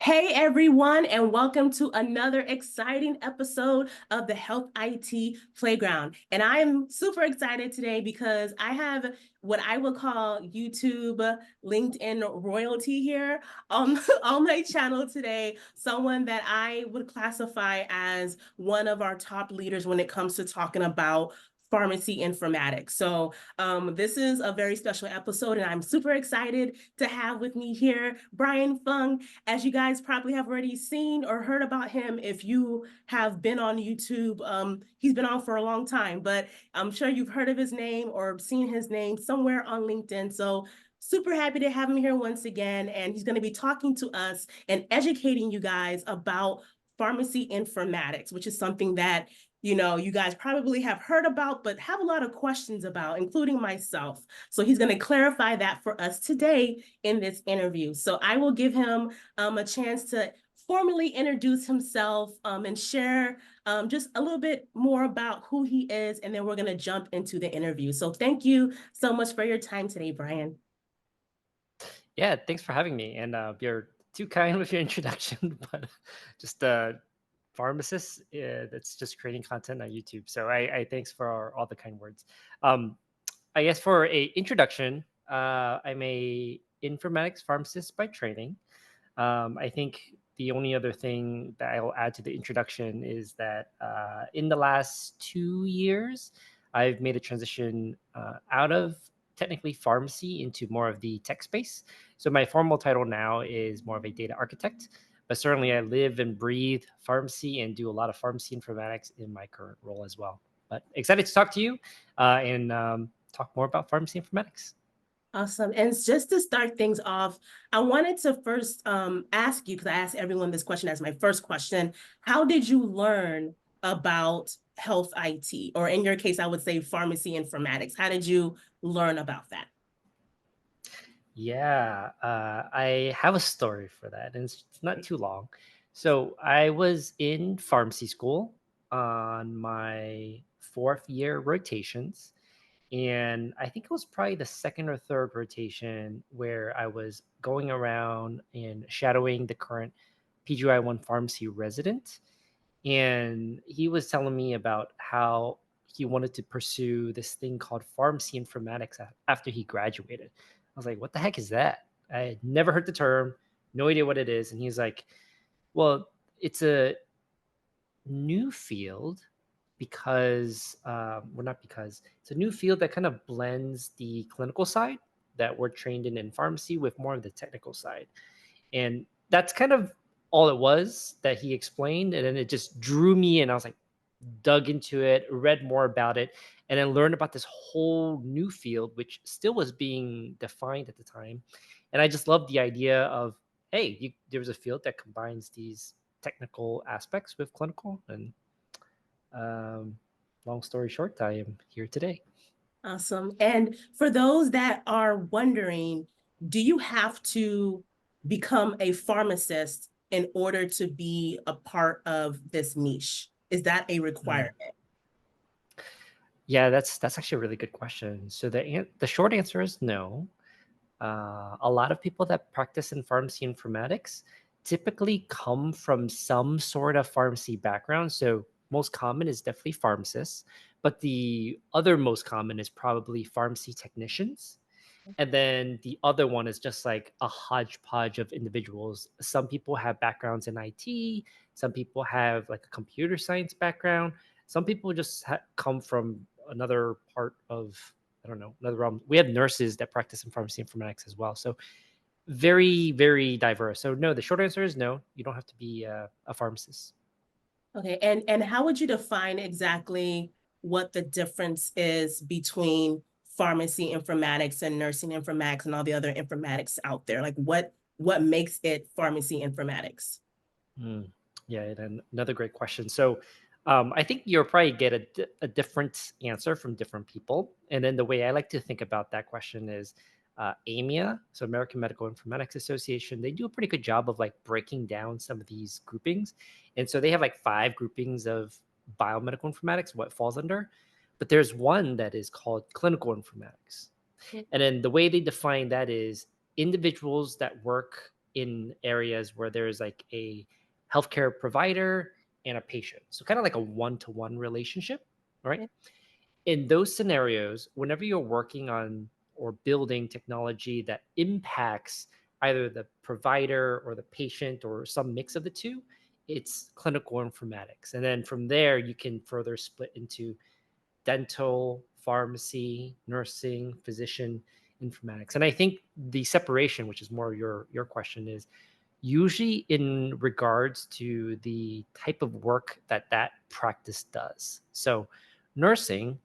Hey everyone, and welcome to another exciting episode of the Health IT Playground. And I'm super excited today because I have what I would call YouTube, LinkedIn royalty here on, on my channel today. Someone that I would classify as one of our top leaders when it comes to talking about pharmacy informatics. So this is a very special episode, and I'm super excited to have with me here Brian Fuh. As you guys probably have already seen or heard about him, if you have been on YouTube, he's been on for a long time, but I'm sure you've heard of his name or seen his name somewhere on LinkedIn. So super happy to have him here once again. And he's going to be talking to us and educating you guys about pharmacy informatics, which is something that you guys probably have heard about, but have a lot of questions about, including myself. So he's going to clarify that for us today in this interview. So I will give him a chance to formally introduce himself and share just a little bit more about who he is, and then we're going to jump into the interview. So thank you so much for your time today, Brian. Yeah, thanks for having me. And you're too kind with your introduction, but just a pharmacist that's just creating content on YouTube. So I thanks for all the kind words. Um, I guess for a introduction, I'm a informatics pharmacist by training. I think the only other thing that I will add to the introduction is that in the last 2 years, I've made a transition out of technically pharmacy into more of the tech space. So my formal title now is more of a data architect, but certainly I live and breathe pharmacy and do a lot of pharmacy informatics in my current role as well. But excited to talk to you and talk more about pharmacy informatics. Awesome. And just to start things off, I wanted to first ask you, because I asked everyone this question as my first question, how did you learn about health IT? Or in your case, I would say pharmacy informatics. How did you learn about that? Yeah, I have a story for that, and it's not too long. So I was in pharmacy school on my fourth year rotations, and I think it was probably the second or third rotation where I was going around and shadowing the current PGI1 pharmacy resident. And he was telling me about how he wanted to pursue this thing called pharmacy informatics after he graduated. I was like, what the heck is that? I had never heard the term, no idea what it is. And he's like, well, it's a new field because, well, not because, it's a new field that kind of blends the clinical side that we're trained in pharmacy with more of the technical side. And that's kind of all it was that he explained. And then it just drew me and I was like, dug into it, read more about it, and then learned about this whole new field, which still was being defined at the time. And I just loved the idea of, hey, there was a field that combines these technical aspects with clinical. And um, long story short, I am here today. Awesome. And for those that are wondering, do you have to become a pharmacist in order to be a part of this niche? Is that a Mm. requirement? Yeah, that's actually a really good question. So the short answer is no. A lot of people that practice in pharmacy informatics typically come from some sort of pharmacy background. So most common is definitely pharmacists, but the other most common is probably pharmacy technicians. And then the other one is just like a hodgepodge of individuals. Some people have backgrounds in IT, some people have like a computer science background, some people just come from another part of, I don't know, another realm. We have nurses that practice in pharmacy informatics as well. So very, very diverse. So no, the short answer is no. You don't have to be a pharmacist. Okay, and how would you define exactly what the difference is between pharmacy informatics and nursing informatics and all the other informatics out there? Like what makes it pharmacy informatics? Mm. Yeah, and then another great question. So, I think you'll probably get a different answer from different people. And then the way I like to think about that question is AMIA, so American Medical Informatics Association, they do a pretty good job of like breaking down some of these groupings. And so they have like five groupings of biomedical informatics, what it falls under. But there's one that is called clinical informatics. And then the way they define that is individuals that work in areas where there's like a healthcare provider and a patient. So kind of like a one-to-one relationship, right? Okay. In those scenarios, whenever you're working on or building technology that impacts either the provider or the patient or some mix of the two, it's clinical informatics. And then from there, you can further split into dental, pharmacy, nursing, physician informatics. And I think the separation, which is more your question, is usually in regards to the type of work that that practice does. So nursing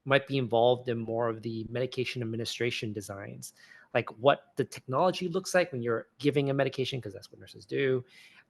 might be involved in more of the medication administration designs, like what the technology looks like when you're giving a medication, because that's what nurses do.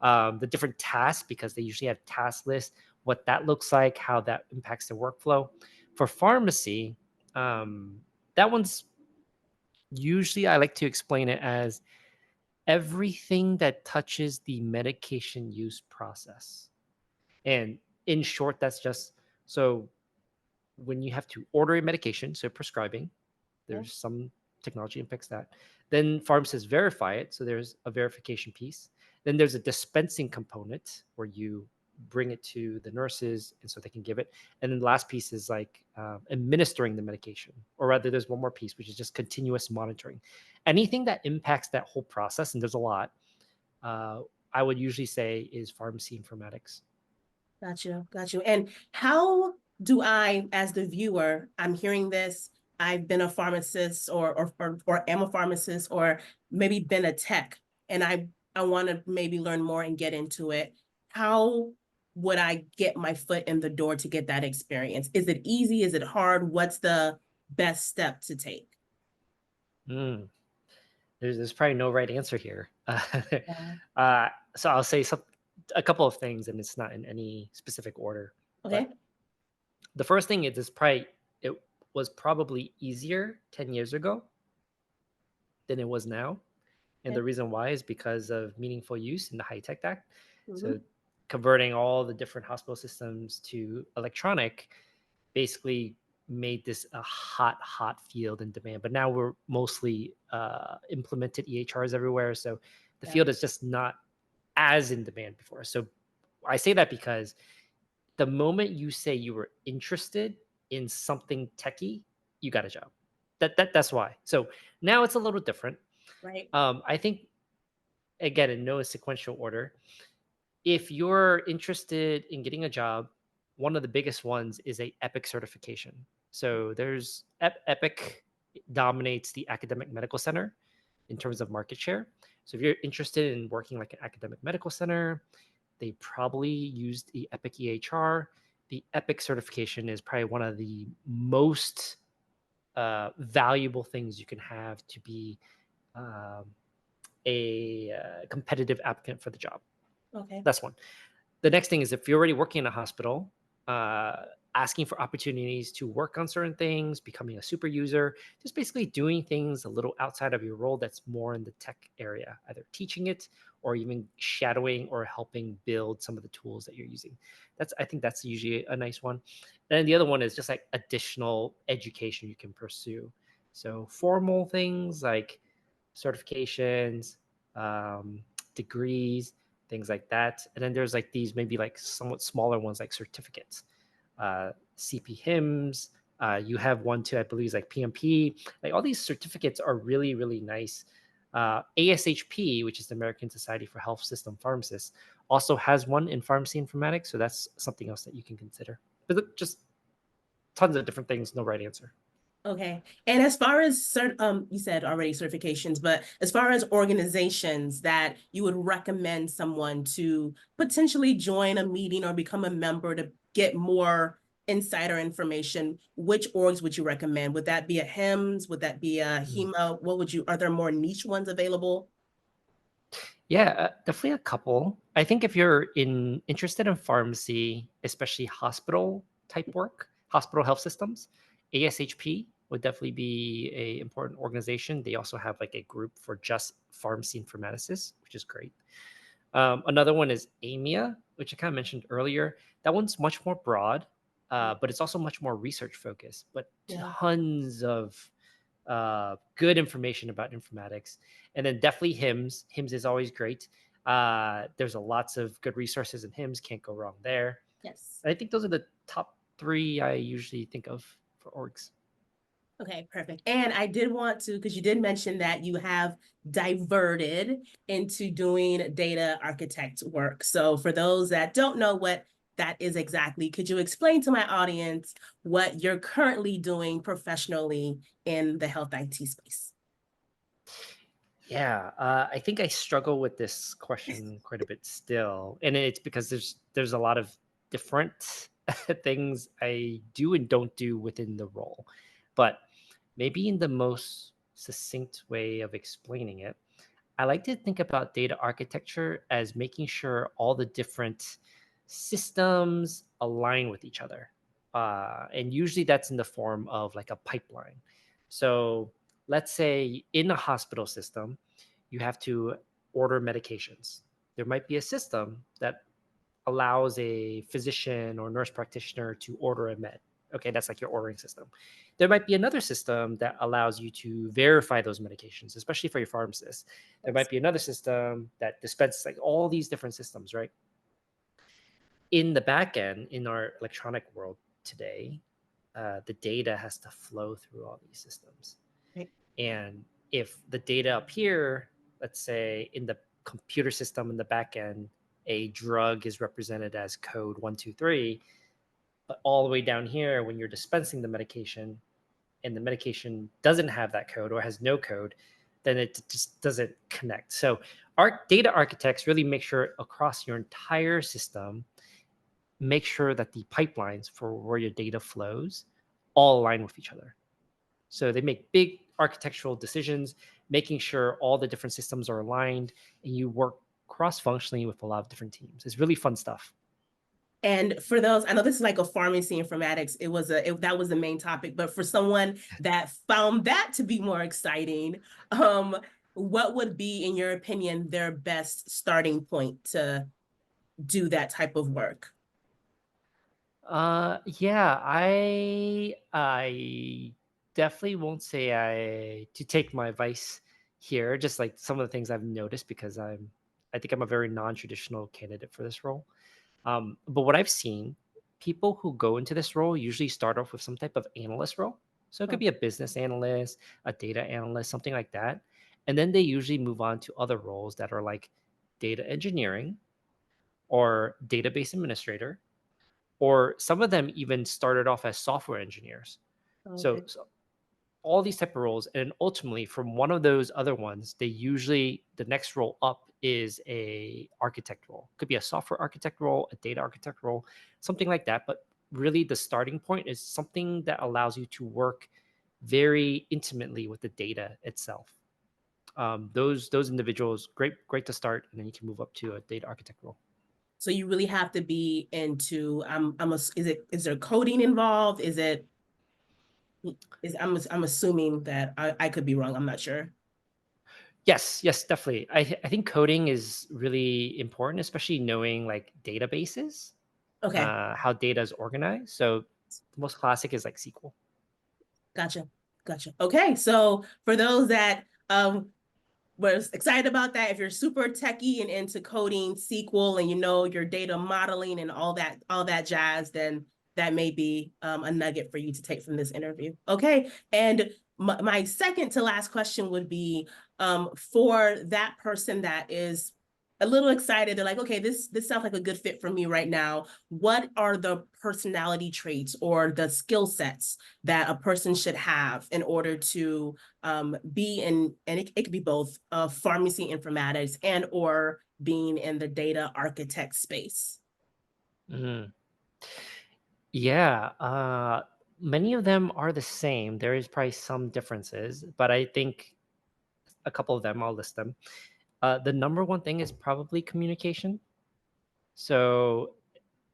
The different tasks, because they usually have task lists, what that looks like, how that impacts the workflow. For pharmacy, that one's usually, I like to explain it as everything that touches the medication use process. And in short, that's just so when you have to order a medication, so prescribing, Yeah. there's some technology that impacts that. Then pharmacists verify it, so there's a verification piece. Then there's a dispensing component where you bring it to the nurses and so they can give it. And then the last piece is like administering the medication, or rather, there's one more piece which is just continuous monitoring. Anything that impacts that whole process, and there's a lot, uh, I would usually say is pharmacy informatics. Got you. Got you. And how do I, as the viewer, I'm hearing this, I've been a pharmacist or am a pharmacist or maybe been a tech and I want to maybe learn more and get into it. How would I get my foot in the door to get that experience? Is it easy? Is it hard? What's the best step to take? Mm. There's probably no right answer here. Yeah. So I'll say a couple of things, and it's not in any specific order. Okay. But the first thing is, it was probably easier 10 years ago than it was now, and Okay. the reason why is because of meaningful use in the High Tech Act. Mm-hmm. So converting all the different hospital systems to electronic basically made this a hot field in demand. But now we're mostly implemented EHRs everywhere, so the Yeah. field is just not as in demand before. So I say that because the moment you say you were interested in something techie, you got a job. That's why. So now it's a little different. Right. I think, again, in no sequential order, if you're interested in getting a job, one of the biggest ones is a Epic certification. So there's Epic dominates the academic medical center in terms of market share. So if you're interested in working like an academic medical center, they probably use the Epic EHR. The Epic certification is probably one of the most valuable things you can have to be um, a competitive applicant for the job. Okay. That's one. The next thing is, if you're already working in a hospital, uh, asking for opportunities to work on certain things, becoming a super user, just basically doing things a little outside of your role that's more in the tech area, either teaching it or even shadowing or helping build some of the tools that you're using. I think that's usually a nice one. And the other one is just like additional education you can pursue. So formal things like certifications, degrees, things like that. And then there's like these maybe like somewhat smaller ones like certificates, CP HIMSS. You have one too, I believe, is like PMP. Like all these certificates are really, really nice. ASHP, which is the American Society for Health System Pharmacists, also has one in pharmacy informatics. So that's something else that you can consider. But just tons of different things, no right answer. Okay. And as far as you said already certifications, but as far as organizations that you would recommend someone to potentially join a meeting or become a member to get more insider information, which orgs would you recommend? Would that be a HIMSS? Would that be a HEMA? Are there more niche ones available? Yeah, definitely a couple. I think if you're interested in pharmacy, especially hospital type work, hospital health systems, ASHP would definitely be a important organization. They also have like a group for just pharmacy informaticists, which is great. Another one is AMIA, which I kind of mentioned earlier. That one's much more broad, but it's also much more research focused, but Yeah. tons of good information about informatics, and then definitely HIMSS. HIMSS is always great. There's a lots of good resources in HIMSS. Can't go wrong there. Yes. I think those are the top three I usually think of for orgs. Okay, perfect. And I did want to, because you did mention that you have diverted into doing data architect work. So for those that don't know what that is exactly, could you explain to my audience what you're currently doing professionally in the health IT space? Yeah, I think I struggle with this question quite a bit still, and it's because there's a lot of different things I do and don't do within the role. But maybe in the most succinct way of explaining it, I like to think about data architecture as making sure all the different systems align with each other. And usually that's in the form of like a pipeline. So let's say in a hospital system, you have to order medications. There might be a system that allows a physician or nurse practitioner to order a med. Okay, that's like your ordering system. There might be another system that allows you to verify those medications, especially for your pharmacist. There might be another system that dispenses like all these different systems, right? In the back end, in our electronic world today, the data has to flow through all these systems. Right. And if the data up here, let's say in the computer system in the back end, a drug is represented as code 123, but all the way down here, when you're dispensing the medication and the medication doesn't have that code or has no code, then it just doesn't connect. So our data architects really make sure across your entire system, make sure that the pipelines for where your data flows all align with each other. So they make big architectural decisions, making sure all the different systems are aligned and you work cross-functionally with a lot of different teams. It's really fun stuff. And for those, I know this is like a pharmacy informatics. That was the main topic, but for someone that found that to be more exciting, what would be, in your opinion, their best starting point to do that type of work? Yeah, I definitely won't say I to take my advice here, just like some of the things I've noticed because I think I'm a very non-traditional candidate for this role. But what I've seen, people who go into this role usually start off with some type of analyst role. So it could Oh, be a business analyst, a data analyst, something like that. And then they usually move on to other roles that are like data engineering or database administrator, or some of them even started off as software engineers. So, okay. so all these type of roles, and ultimately from one of those other ones, they usually the next role up is a architect role. Could be a software architect role, a data architect role, something like that. But really, the starting point is something that allows you to work very intimately with the data itself. Those individuals, great to start, and then you can move up to a data architect role. So you really have to be into, is there coding involved? I'm assuming that I could be wrong. I'm not sure. Yes, yes, definitely. I think coding is really important, especially knowing like databases, Okay, how data is organized. So the most classic is like SQL. gotcha. Gotcha. Okay, so for those that was excited about that, if you're super techie and into coding SQL and you know your data modeling and all that jazz, then that may be a nugget for you to take from this interview. Okay, and my second to last question would be for that person that is a little excited. They're like, okay, this sounds like a good fit for me right now. What are the personality traits or the skill sets that a person should have in order to be in, and it could be both pharmacy informatics and or being in the data architect space? Mhm. Yeah, many of them are the same. There is probably some differences, but I think a couple of them, I'll list them. The number one thing is probably communication. So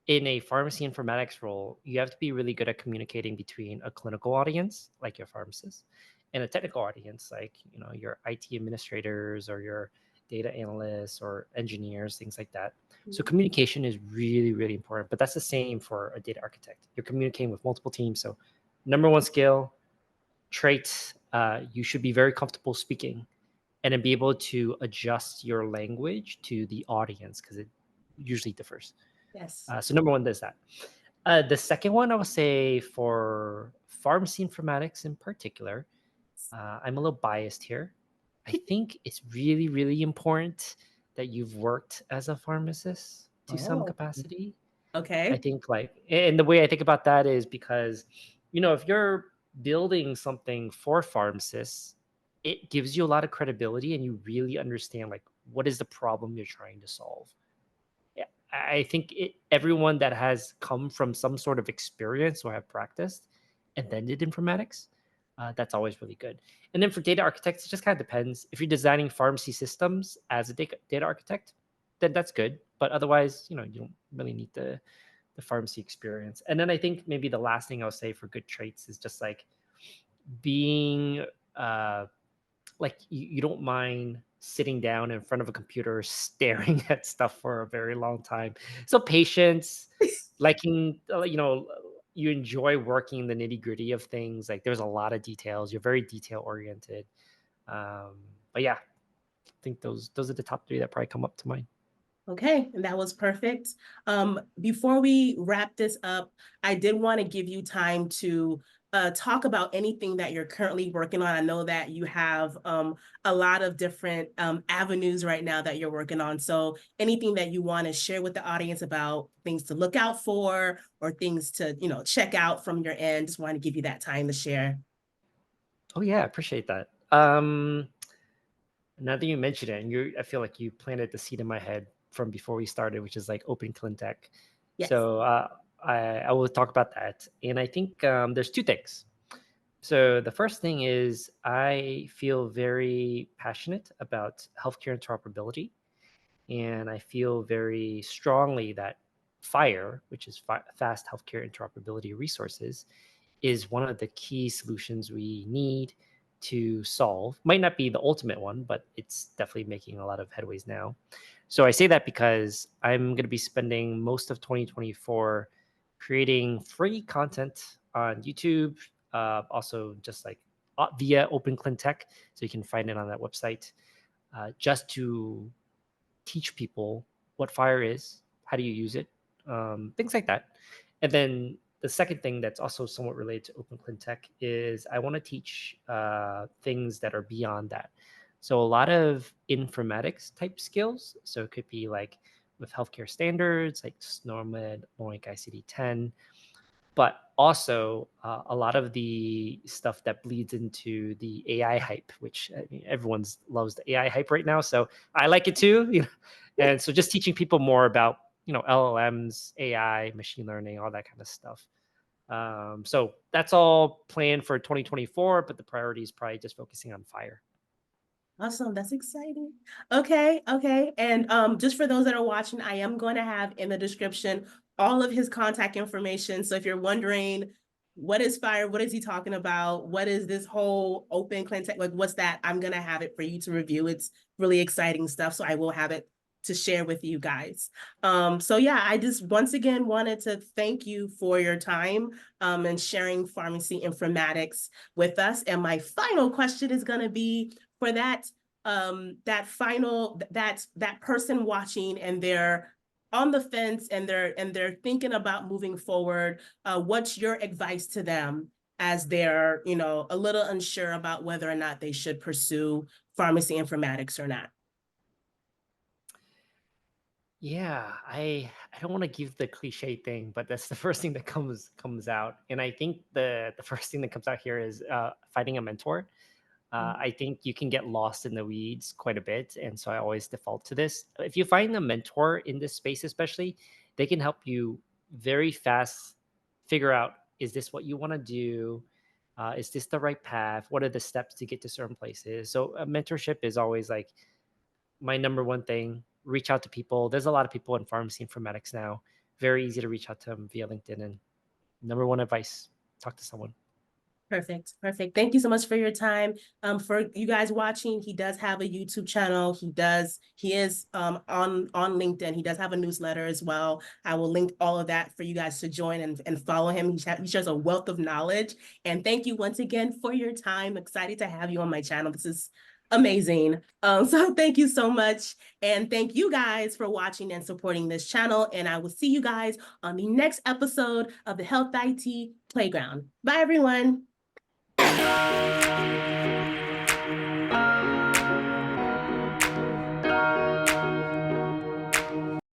in a pharmacy informatics role, you have to be really good at communicating between a clinical audience, like your pharmacist, and a technical audience, like your IT administrators or your data analysts or engineers, things like that. So communication is really, really important. But that's the same for a data architect. You're communicating with multiple teams. So number one skill, trait, you should be very comfortable speaking and then be able to adjust your language to the audience because it usually differs. Yes. So number one, there's that. The second one, I would say for pharmacy informatics in particular, I'm a little biased here. I think it's really, really important that you've worked as a pharmacist to some Oh, capacity. I okay. think like, and the way I think about that is because, if you're building something for pharmacists, it gives you a lot of credibility and you really understand like what is the problem you're trying to solve. Yeah, I think everyone that has come from some sort of experience or have practiced and then did informatics, that's always really good. And then for data architects, it just kind of depends. If you're designing pharmacy systems as a data architect, then that's good. But otherwise, you don't really need the pharmacy experience. And then I think maybe the last thing I'll say for good traits is just like being like you don't mind sitting down in front of a computer staring at stuff for a very long time. So patience, liking, you enjoy working the nitty gritty of things. Like there's a lot of details. You're very detail oriented. But yeah, I think those are the top three that probably come up to mind. Okay, and that was perfect. Before we wrap this up, I did want to give you time to talk about anything that you're currently working on. I know that you have a lot of different avenues right now that you're working on. So anything that you want to share with the audience about things to look out for or things to, check out from your end, just want to give you that time to share. Oh yeah, I appreciate that. Now that you mention it, and I feel like you planted the seed in my head from before we started, which is like open cleantech. Yes. So I will talk about that, and I think there's two things. So the first thing is I feel very passionate about healthcare interoperability, and I feel very strongly that FHIR, which is Fast Healthcare Interoperability Resources, is one of the key solutions we need to solve. Might not be the ultimate one, but it's definitely making a lot of headways now. So I say that because I'm going to be spending most of 2024 creating free content on YouTube, also just like via Open Cleantech, so you can find it on that website, just to teach people what fire is, how do you use it, things like that. And then the second thing that's also somewhat related to Open Cleantech is I want to teach things that are beyond that. So a lot of informatics type skills. So it could be like with healthcare standards like SNORMED, OINC ICD-10, but also a lot of the stuff that bleeds into the AI hype, which I mean, everyone's loves the AI hype right now. So I like it too, and so just teaching people more about LLMs, AI, machine learning, all that kind of stuff. So that's all planned for 2024, but the priority is probably just focusing on fire. Awesome. That's exciting. Okay. Okay. And just for those that are watching, I am going to have in the description all of his contact information. So if you're wondering what is fire, what is he talking about? What is this whole open contact? Like, what's that? I'm going to have it for you to review. It's really exciting stuff. So I will have it to share with you guys. So yeah, I just once again wanted to thank you for your time and sharing pharmacy informatics with us. And my final question is going to be for that person watching and they're on the fence and they're thinking about moving forward, what's your advice to them as they're a little unsure about whether or not they should pursue pharmacy informatics or not? Yeah, I don't want to give the cliche thing, but that's the first thing that comes out. And I think the first thing that comes out here is finding a mentor. I think you can get lost in the weeds quite a bit, and so I always default to this. If you find a mentor in this space, especially, they can help you very fast figure out, is this what you want to do? Is this the right path? What are the steps to get to certain places? So a mentorship is always like my number one thing. Reach out to people. There's a lot of people in pharmacy informatics now. Very easy to reach out to them via LinkedIn. And number one advice: talk to someone. Perfect. Perfect. Thank you so much for your time. For you guys watching, he does have a YouTube channel. He is on LinkedIn. He does have a newsletter as well. I will link all of that for you guys to join and follow him. He shares a wealth of knowledge. And thank you once again for your time. Excited to have you on my channel. This is amazing. So thank you so much. And thank you guys for watching and supporting this channel. And I will see you guys on the next episode of the Health IT Playground. Bye, everyone.